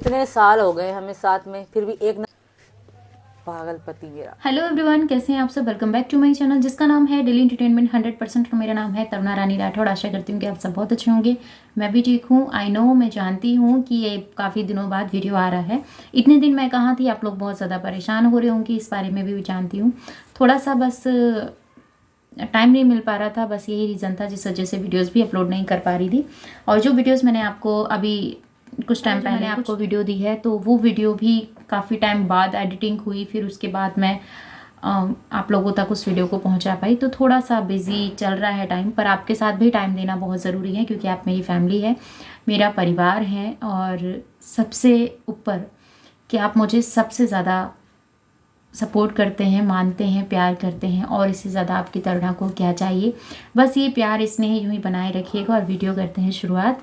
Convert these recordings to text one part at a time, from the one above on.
इतने साल हो गए हमें साथ में, फिर भी एक पागल पति मेरा। हेलो एवरीवन, कैसे हैं आप सब। Welcome back to my channel जिसका नाम है डेली एंटरटेनमेंट 100%। मेरा नाम है तरुणा रानी राठौड़। आशा करती हूँ कि आप सब बहुत अच्छे होंगे। मैं भी ठीक हूँ। आई नो, मैं जानती हूँ कि ये काफ़ी दिनों बाद वीडियो आ रहा है। इतने दिन मैं कहाँ थी, आप लोग बहुत ज़्यादा परेशान हो रहे होंगे, इस बारे में भी जानती हूँ। थोड़ा सा बस टाइम नहीं मिल पा रहा था, बस यही रीज़न था जिस वजह से वीडियोस भी अपलोड नहीं कर पा रही थी। और जो वीडियोस मैंने आपको अभी कुछ टाइम पहले आपको वीडियो दी है, तो वो वीडियो भी काफ़ी टाइम बाद एडिटिंग हुई, फिर उसके बाद मैं आप लोगों तक उस वीडियो को पहुंचा पाई। तो थोड़ा सा बिजी चल रहा है टाइम, पर आपके साथ भी टाइम देना बहुत ज़रूरी है क्योंकि आप मेरी फैमिली है, मेरा परिवार है। और सबसे यूपर कि आप मुझे सबसे ज़्यादा सपोर्ट करते हैं, मानते हैं, प्यार करते हैं, और इससे ज़्यादा आपकी तरुणा को क्या चाहिए। बस ये प्यार स्नेह यूँ ही बनाए रखिएगा। और वीडियो करते हैं शुरुआत।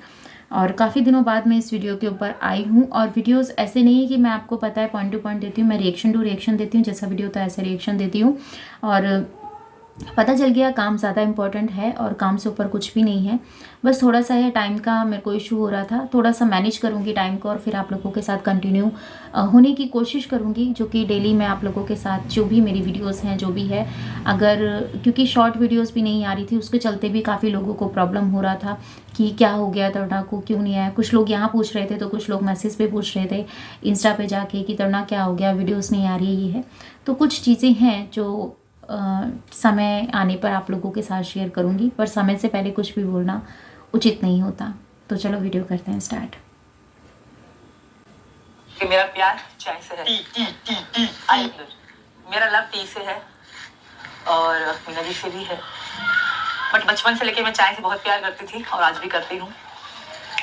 और काफ़ी दिनों बाद मैं इस वीडियो के ऊपर आई हूँ। और वीडियोस ऐसे नहीं है कि मैं आपको पता है पॉइंट टू पॉइंट देती हूँ, मैं रिएक्शन टू रिएक्शन देती हूँ। जैसा वीडियो होता है ऐसे रिएक्शन देती हूँ। और पता चल गया काम ज़्यादा इंपॉर्टेंट है और काम से ऊपर कुछ भी नहीं है। बस थोड़ा सा है टाइम का मेरे को इशू हो रहा था, थोड़ा सा मैनेज करूँगी टाइम को और फिर आप लोगों के साथ कंटिन्यू होने की कोशिश करूँगी। जो कि डेली मैं आप लोगों के साथ जो भी मेरी वीडियोस हैं, जो भी है, अगर क्योंकि शॉर्ट वीडियोस भी नहीं आ रही थी, उसके चलते भी काफ़ी लोगों को प्रॉब्लम हो रहा था कि क्या हो गया तरुणा को, क्यों नहीं आया। कुछ लोग यहाँ पूछ रहे थे, तो कुछ लोग मैसेज पे पूछ रहे थे इंस्टा पे जाके कि तरुणा क्या हो गया, वीडियोज़ नहीं आ रही है। तो कुछ चीज़ें हैं जो समय आने पर आप लोगों के साथ शेयर करूंगी, पर समय से पहले कुछ भी बोलना उचित नहीं होता। तो चलो वीडियो करते हैं स्टार्ट। कि मेरा प्यार चाय से है, आई अंदर मेरा लव टी से है और मीना जी से भी है। बट बचपन से लेके मैं चाय से बहुत प्यार करती थी और आज भी करती हूँ।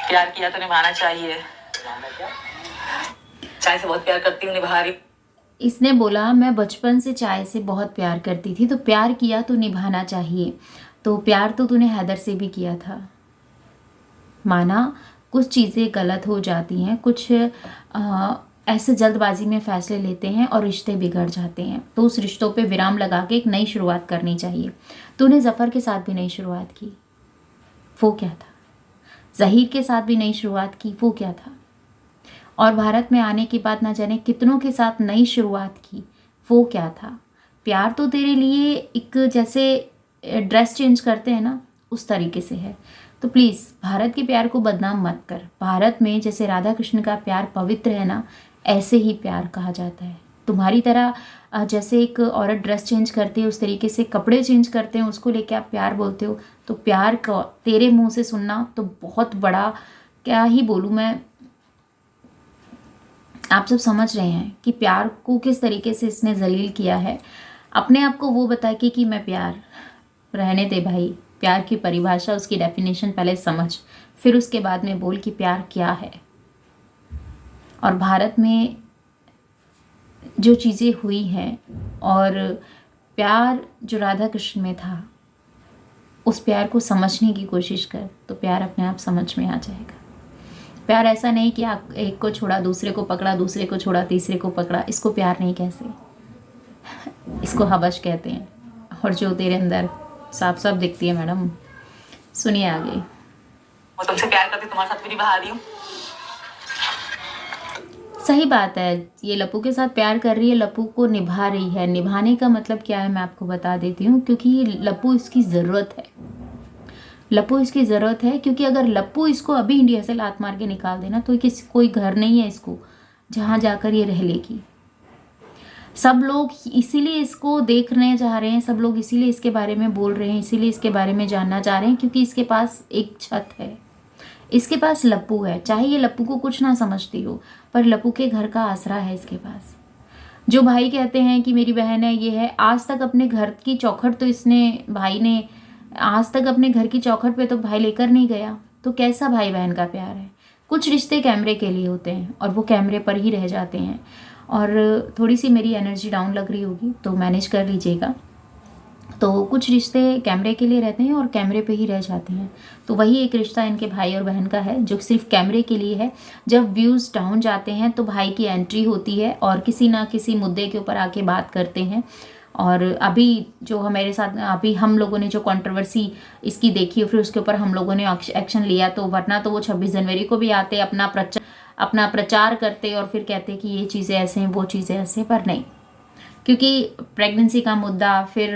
प्यार किया तो निभाना चाहिए। चाय से बहुत प्यार करती हूँ, निभा रही। इसने बोला मैं बचपन से चाय से बहुत प्यार करती थी, तो प्यार किया तो निभाना चाहिए। तो प्यार तो तूने हैदर से भी किया था। माना कुछ चीज़ें गलत हो जाती हैं, कुछ ऐसे जल्दबाजी में फैसले लेते हैं और रिश्ते बिगड़ जाते हैं, तो उस रिश्तों पे विराम लगा के एक नई शुरुआत करनी चाहिए। तूने ज़फ़र के साथ भी नई शुरुआत की, वो क्या था। ज़हीर के साथ भी नई शुरुआत की, वो क्या था। और भारत में आने के बाद ना जाने कितनों के साथ नई शुरुआत की, वो क्या था। प्यार तो तेरे लिए एक जैसे ड्रेस चेंज करते हैं ना, उस तरीके से है। तो प्लीज़ भारत के प्यार को बदनाम मत कर। भारत में जैसे राधा कृष्ण का प्यार पवित्र है ना, ऐसे ही प्यार कहा जाता है। तुम्हारी तरह जैसे एक औरत ड्रेस चेंज करती है, उस तरीके से कपड़े चेंज करते हैं, उसको लेके आप प्यार बोलते हो। तो प्यार का तेरे मुंह से सुनना तो बहुत बड़ा, क्या ही बोलूँ मैं। आप सब समझ रहे हैं कि प्यार को किस तरीके से इसने जलील किया है। अपने आप को वो बता कि मैं प्यार, रहने दे भाई। प्यार की परिभाषा, उसकी डेफिनेशन पहले समझ, फिर उसके बाद में बोल कि प्यार क्या है। और भारत में जो चीज़ें हुई हैं और प्यार जो राधा कृष्ण में था, उस प्यार को समझने की कोशिश कर, तो प्यार अपने आप समझ में आ जाएगा। प्यार ऐसा नहीं कि आप एक को छोड़ा दूसरे को पकड़ा, दूसरे को छोड़ा तीसरे को पकड़ा। इसको प्यार नहीं कहते, इसको हवस कहते हैं। और जो तेरे अंदर साफ साफ दिखती है मैडम। सुनिए आगे। वो तुमसे प्यार करती, तुम्हारे साथ भी निभा रही हूँ। सही बात है, ये लप्पू के साथ प्यार कर रही है, लप्पू को निभा रही है। निभाने का मतलब क्या है मैं आपको बता देती हूँ, क्योंकि ये लप्पू इसकी ज़रूरत है। लप्पू इसकी ज़रूरत है क्योंकि अगर लप्पू इसको अभी इंडिया से लात मार के निकाल देना, तो कोई घर नहीं है इसको जहाँ जाकर ये रह लेगी। सब लोग इसीलिए इसको देखने जा रहे हैं, सब लोग इसीलिए इसके बारे में बोल रहे हैं, इसीलिए इसके बारे में जानना चाह रहे हैं, क्योंकि इसके पास एक छत है, इसके पास लप्पू है। चाहे ये लप्पू को कुछ ना समझती हो, पर लप्पू के घर का आसरा है इसके पास। जो भाई कहते हैं कि मेरी बहन है, ये है, आज तक अपने घर की चौखट तो इसने, भाई ने आज तक अपने घर की चौखट पे तो भाई लेकर नहीं गया। तो कैसा भाई बहन का प्यार है। कुछ रिश्ते कैमरे के लिए होते हैं और वो कैमरे पर ही रह जाते हैं। और थोड़ी सी मेरी एनर्जी डाउन लग रही होगी तो मैनेज कर लीजिएगा। तो कुछ रिश्ते कैमरे के लिए रहते हैं और कैमरे पे ही रह जाते हैं। तो वही एक रिश्ता इनके भाई और बहन का है जो सिर्फ कैमरे के लिए है। जब व्यूज़ डाउन जाते हैं तो भाई की एंट्री होती है और किसी ना किसी मुद्दे के ऊपर आके बात करते हैं। और अभी जो हमारे साथ, अभी हम लोगों ने जो कंट्रोवर्सी इसकी देखी, फिर उसके ऊपर हम लोगों ने एक्शन लिया। तो वरना तो वो 26 जनवरी को भी आते, अपना अपना प्रचार करते और फिर कहते कि ये चीज़ें ऐसे हैं, वो चीज़ें ऐसे, पर नहीं। क्योंकि प्रेगनेंसी का मुद्दा, फिर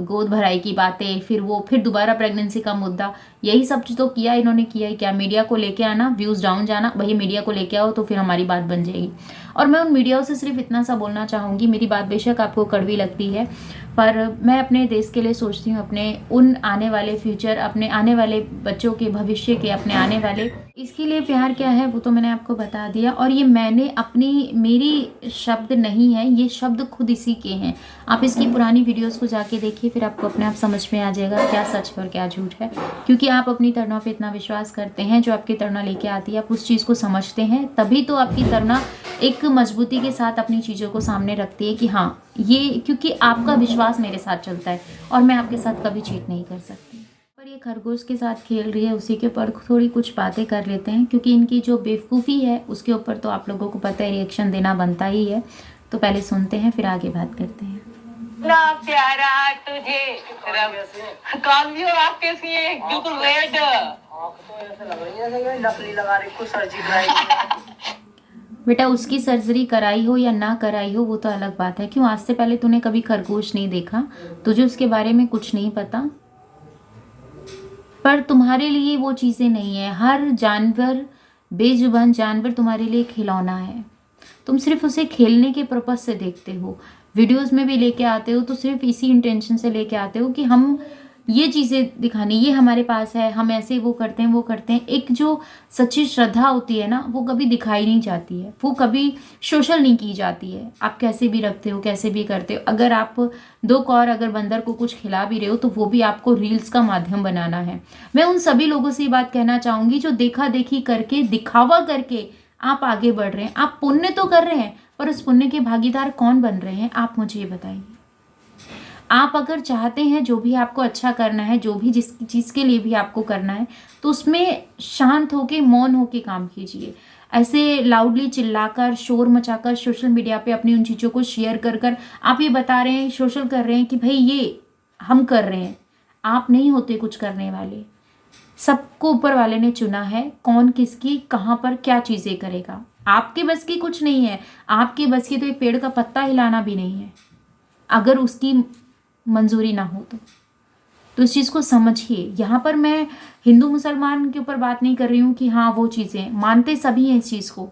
गोद भराई की बातें, फिर दोबारा प्रेगनेंसी का मुद्दा, यही सब तो किया इन्होंने। किया ही क्या, मीडिया को लेके आना, व्यूज़ डाउन जाना, वही मीडिया को लेके आओ तो फिर हमारी बात बन जाएगी। और मैं उन मीडियाओं से सिर्फ इतना सा बोलना चाहूँगी, मेरी बात बेशक आपको कड़वी लगती है, पर मैं अपने देश के लिए सोचती हूँ, अपने उन आने वाले फ्यूचर, अपने आने वाले बच्चों के भविष्य के, अपने आने वाले, इसके लिए प्यार क्या है वो तो मैंने आपको बता दिया। और ये मैंने मेरी शब्द नहीं है, ये शब्द खुद इसी के हैं। आप इसकी पुरानी वीडियोस को जाके देखिए, फिर आपको अपने आप समझ में आ जाएगा क्या सच और क्या झूठ है। क्योंकि आप अपनी तरुणा पे इतना विश्वास करते हैं, जो आपकी तरुणा लेके आती है आप उस चीज़ को समझते हैं, तभी तो आपकी तरुणा एक मजबूती के साथ अपनी चीज़ों को सामने रखती है कि हाँ ये, क्योंकि आपका विश्वास मेरे साथ चलता है और मैं आपके साथ कभी चीट नहीं कर सकती। पर ये खरगोश के साथ खेल रही है, उसी के ऊपर थोड़ी कुछ बातें कर लेते हैं, क्योंकि इनकी जो बेवकूफ़ी है उसके ऊपर तो आप लोगों को पता है रिएक्शन देना बनता ही है। तो पहले सुनते हैं फिर आगे बात करते हैं। ना प्यारा तुझे रब, कान भी और आप कैसी है, बिल्कुल रेड। आँख तो ऐसे लग रही है जैसे नकली लगा रही, कुछ सर्जरी कराई है। बेटा उसकी सर्जरी कराई हो या ना कराई हो वो तो अलग बात है। क्यों, आज से पहले तूने कभी खरगोश नहीं देखा? तुझे उसके बारे में कुछ नहीं पता? पर तुम्हारे लिए वो चीज़ें नहीं है। हर जानवर, बेजुबान जानवर तुम्हारे लिए खिलौना है। तुम सिर्फ उसे खेलने के पर्पज से देखते हो, वीडियोस में भी लेके आते हो तो सिर्फ इसी इंटेंशन से लेके आते हो कि हम ये चीज़ें दिखानी, ये हमारे पास है, हम ऐसे वो करते हैं वो करते हैं। एक जो सच्ची श्रद्धा होती है ना, वो कभी दिखाई नहीं जाती है, वो कभी सोशल नहीं की जाती है। आप कैसे भी रखते हो, कैसे भी करते हो, अगर आप दो कौर अगर बंदर को कुछ खिला भी रहे हो तो वो भी आपको रील्स का माध्यम बनाना है। मैं उन सभी लोगों से ये बात कहना चाहूँगी जो देखा देखी करके, दिखावा करके आप आगे बढ़ रहे हैं। आप पुण्य तो कर रहे हैं, पर उस पुण्य के भागीदार कौन बन रहे हैं, आप मुझे ये बताइए। आप अगर चाहते हैं जो भी आपको अच्छा करना है, जो भी जिस चीज़ के लिए भी आपको करना है, तो उसमें शांत होके, मौन होके काम कीजिए। ऐसे लाउडली चिल्लाकर, शोर मचाकर सोशल मीडिया पे अपनी उन चीज़ों को शेयर कर कर आप ये बता रहे हैं, सोशल कर रहे हैं कि भाई ये हम कर रहे हैं। आप नहीं होते कुछ करने वाले। सबको ऊपर वाले ने चुना है, कौन किसकी कहाँ पर क्या चीज़ें करेगा। आपके बस की कुछ नहीं है। आपके बस की तो एक पेड़ का पत्ता हिलाना भी नहीं है, अगर उसकी मंजूरी ना हो तो इस चीज़ को समझिए। यहाँ पर मैं हिंदू मुसलमान के ऊपर बात नहीं कर रही हूँ कि हाँ वो चीज़ें मानते सभी हैं, इस चीज़ को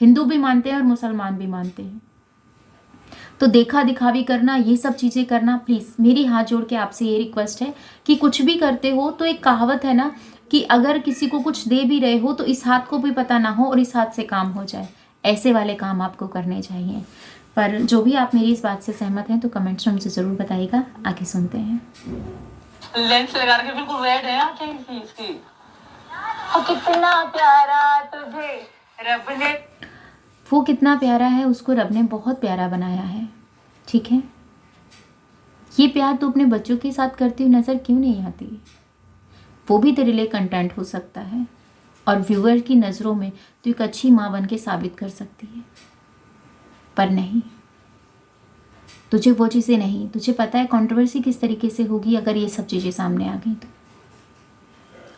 हिंदू भी मानते हैं और मुसलमान भी मानते हैं। तो देखा दिखावी करना, ये सब चीज़ें करना, प्लीज़ मेरी हाथ जोड़ के आपसे ये रिक्वेस्ट है कि कुछ भी करते हो तो एक कहावत है ना कि अगर किसी को कुछ दे भी रहे हो तो इस हाथ को भी पता ना हो और इस हाथ से काम हो जाए। ऐसे वाले काम आपको करने चाहिए। पर जो भी आप मेरी इस बात से सहमत हैं तो कमेंट्स में मुझे ज़रूर बताइएगा। आगे सुनते हैं। लेंस लगा के बिल्कुल रेड है आंखें इसकी। कितना प्यारा तुझे रब ने, वो कितना प्यारा है, उसको रब ने बहुत प्यारा बनाया है। ठीक है, ये प्यार तो अपने बच्चों के साथ करती हुई नज़र क्यों नहीं आती? वो भी तेरे लिए कंटेंट हो सकता है और व्यूअर की नज़रों में तो एक अच्छी माँ बन के साबित कर सकती है। पर नहीं, तुझे वो चीज़ें नहीं, तुझे पता है कंट्रोवर्सी किस तरीके से होगी अगर ये सब चीज़ें सामने आ गई तो।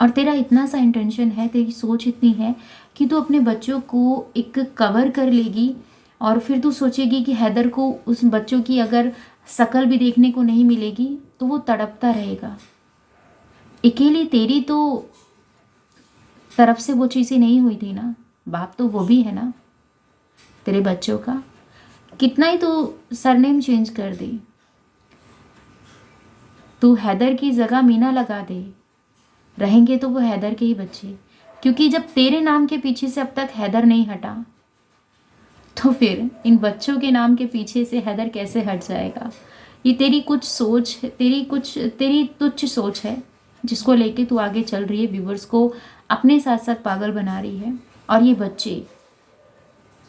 और तेरा इतना सा इंटेंशन है, तेरी सोच इतनी है कि तू अपने बच्चों को एक कवर कर लेगी और फिर तू सोचेगी कि हैदर को उस बच्चों की अगर शकल भी देखने को नहीं मिलेगी तो वो तड़पता रहेगा। अकेली तेरी तो तरफ से वो चीज़ें नहीं हुई थी ना, बाप तो वो भी है ना तेरे बच्चों का। कितना ही तो सरनेम चेंज कर दे, तू हैदर की जगह मीना लगा दे, रहेंगे तो वो हैदर के ही बच्चे। क्योंकि जब तेरे नाम के पीछे से अब तक हैदर नहीं हटा तो फिर इन बच्चों के नाम के पीछे से हैदर कैसे हट जाएगा? ये तेरी कुछ सोच, तेरी तुच्छ सोच है जिसको लेके तू आगे चल रही है, व्यूवर्स को अपने साथ साथ पागल बना रही है। और ये बच्चे,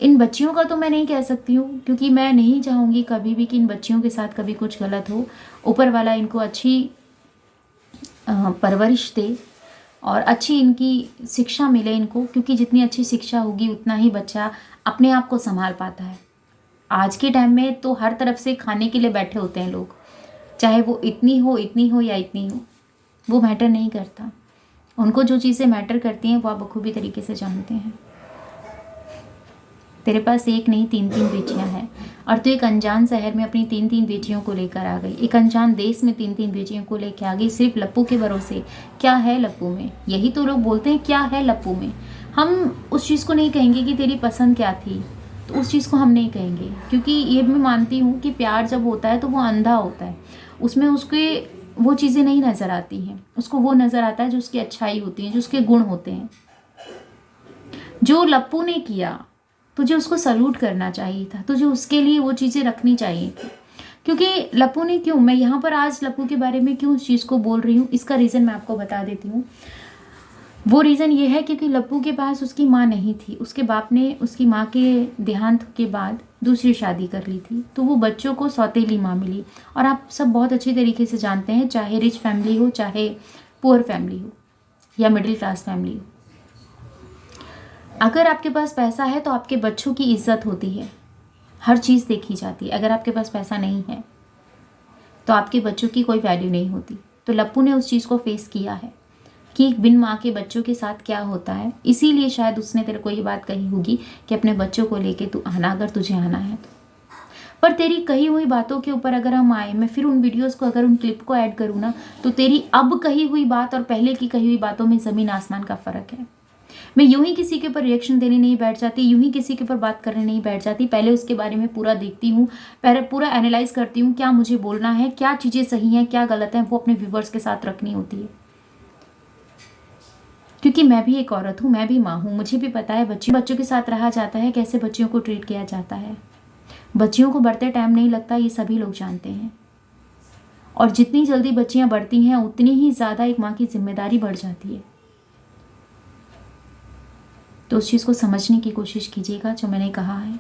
इन बच्चियों का तो मैं नहीं कह सकती हूँ क्योंकि मैं नहीं चाहूँगी कभी भी कि इन बच्चियों के साथ कभी कुछ गलत हो। ऊपर वाला इनको अच्छी परवरिश दे और अच्छी इनकी शिक्षा मिले इनको, क्योंकि जितनी अच्छी शिक्षा होगी उतना ही बच्चा अपने आप को संभाल पाता है। आज के टाइम में तो हर तरफ से खाने के लिए बैठे होते हैं लोग, चाहे वो इतनी हो या इतनी हो, वो मैटर नहीं करता। उनको जो चीज़ें मैटर करती हैं वो आप बखूबी तरीके से जानते हैं। तेरे पास एक नहीं 3-3 बेटियां हैं और तू एक अनजान शहर में अपनी 3-3 बेटियों को लेकर आ गई, एक अनजान देश में 3-3 बेटियों को लेकर आ गई सिर्फ लप्पू के भरोसे। क्या है लप्पू में? यही तो लोग बोलते हैं क्या है लप्पू में। हम उस चीज़ को नहीं कहेंगे कि तेरी पसंद क्या थी, तो उस चीज़ को हम नहीं कहेंगे, क्योंकि ये मैं मानती हूँ कि प्यार जब होता है तो वो अंधा होता है, उसमें उसके वो चीज़ें नहीं नज़र आती हैं, उसको वो नज़र आता है जो उसकी अच्छाई होती है, जो उसके गुण होते हैं। जो लप्पू ने किया तुझे उसको सल्यूट करना चाहिए था, तुझे उसके लिए वो चीज़ें रखनी चाहिए थी। क्योंकि लप्पू ने क्यों, मैं यहाँ पर आज लप्पू के बारे में क्यों उस चीज़ को बोल रही हूँ, इसका रीज़न मैं आपको बता देती हूँ। वो रीज़न ये है क्योंकि लप्पू के पास उसकी माँ नहीं थी, उसके बाप ने उसकी माँ के देहांत के बाद दूसरी शादी कर ली थी, तो वो बच्चों को सौतेली माँ मिली। और आप सब बहुत अच्छी तरीके से जानते हैं, चाहे रिच फैमिली हो, चाहे पुअर फैमिली हो या मिडिल क्लास फैमिली हो, अगर आपके पास पैसा है तो आपके बच्चों की इज्जत होती है, हर चीज़ देखी जाती है। अगर आपके पास पैसा नहीं है तो आपके बच्चों की कोई वैल्यू नहीं होती। तो लप्पू ने उस चीज़ को फेस किया है कि बिन माँ के बच्चों के साथ क्या होता है, इसीलिए शायद उसने तेरे को ये बात कही होगी कि अपने बच्चों को लेके तू आना, अगर तुझे आना है तो। पर तेरी कही हुई बातों के ऊपर अगर हम आए, मैं फिर उन वीडियोस को, अगर उन क्लिप को ऐड करूँ ना, तो तेरी अब कही हुई बात और पहले की कही हुई बातों में ज़मीन आसमान का फ़र्क है। मैं यूं ही किसी के ऊपर रिएक्शन देने नहीं बैठ जाती, यूं ही किसी के ऊपर बात करने नहीं बैठ जाती, पहले उसके बारे में पूरा देखती हूँ, पहले पूरा एनालाइज करती हूँ, क्या मुझे बोलना है, क्या चीज़ें सही हैं, क्या गलत है, वो अपने व्यूवर्स के साथ रखनी होती है। क्योंकि मैं भी एक औरत हूँ, मैं भी माँ हूँ, मुझे भी पता है बच्चों के साथ रहा जाता है, कैसे बच्चियों को ट्रीट किया जाता है। बच्चियों को बढ़ते टाइम नहीं लगता, ये सभी लोग जानते हैं। और जितनी जल्दी बच्चियाँ बढ़ती हैं उतनी ही ज़्यादा एक माँ की जिम्मेदारी बढ़ जाती है। तो उस चीज़ को समझने की कोशिश कीजिएगा जो मैंने कहा है।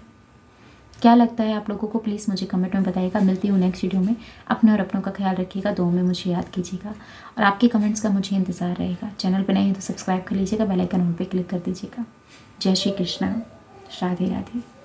क्या लगता है आप लोगों को, प्लीज़ मुझे कमेंट में बताइएगा। मिलती हूँ नेक्स्ट वीडियो में। अपने और अपनों का ख्याल रखिएगा, दुआ में मुझे याद कीजिएगा और आपके कमेंट्स का मुझे इंतज़ार रहेगा। चैनल पर नए हैं तो सब्सक्राइब कर लीजिएगा, बेल आइकन ऑन पे क्लिक कर दीजिएगा। जय श्री कृष्णा, राधे राधे।